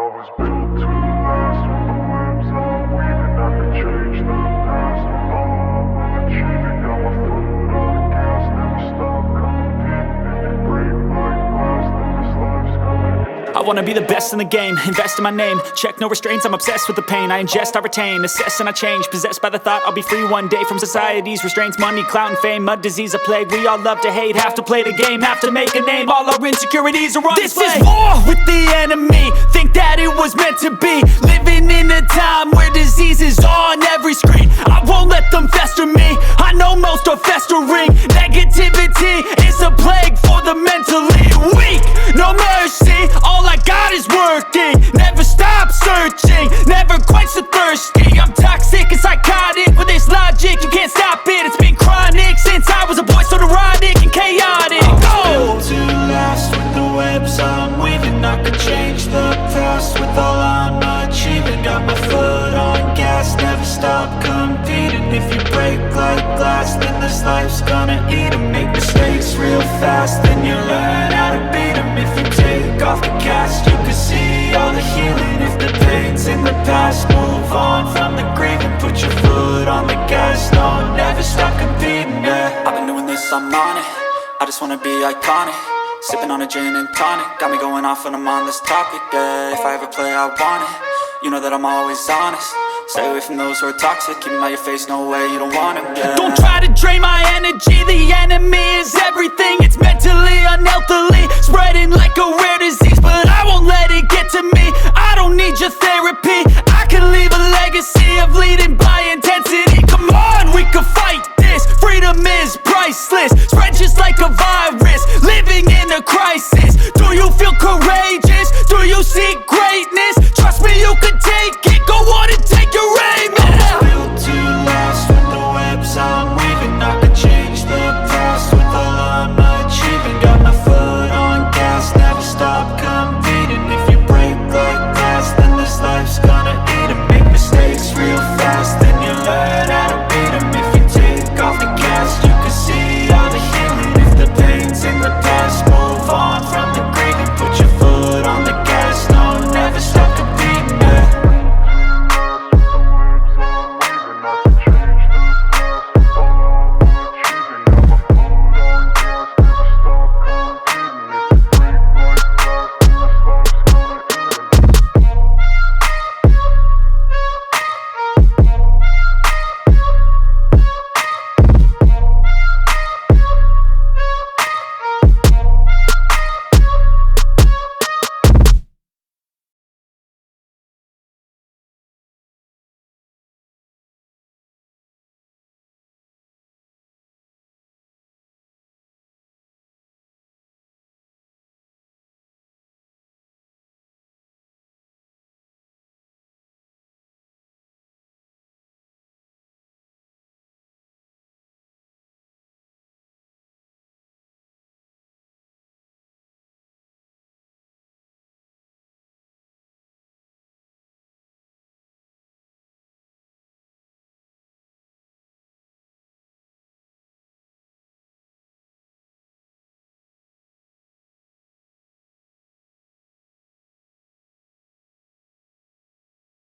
was built to last. With the webs I'm weaving, I could change the past. With all I'm achieving, got my foot on gas. Never stop competing. If you break like glass, then this life's gonna end. I wanna be the best in the game, invest in my name. Check no restraints, I'm obsessed with the pain. I ingest, I retain, assess and I change. Possessed by the thought I'll be free one day from society's restraints. Money, clout and fame, mud, disease, a plague. We all love to hate, have to play the game, have to make a name. All our insecurities are on display. This is war with the enemy, think that it was meant to be. Living in a time where disease is on every screen. I won't let them fester me, I know most are festering. Negativity is a plague for the mentally weak. No mercy, all I got is working. Never stop searching, never quench the thirsty. I'm toxic and psychotic, with this logic you can't stop it. It's been chronic since I was a boy, so neurotic and chaotic. Go! To last with the webs I'm weaving, I could change the past with all I'm achieving. Got my foot on gas, never stop competing. If you break like glass, then this life's gonna eat 'em. Make mistakes real fast, then you learn how to beat 'em. If you take off the cast, you can see all the healing. If the pain's in the past, move on from the grave and put your foot on the gas. No, never stop competing, yeah. I've been doing this, I'm on it. I just wanna be iconic. Sipping on a gin and tonic, got me going off when I'm on this topic, yeah. If I ever play, I want it. You know that I'm always honest. Stay away from those who are toxic. Keep them out your face, no way, you don't want it, yeah. Don't try to drain my energy, the enemy is everything. It's mentally, unhealthily, spreading like a rare disease. But I won't let it get to me, I don't need your therapy. I can leave a legacy of leading by intensity. Come on, we can fight this, freedom is priceless. Spread just like a virus, living in a crisis.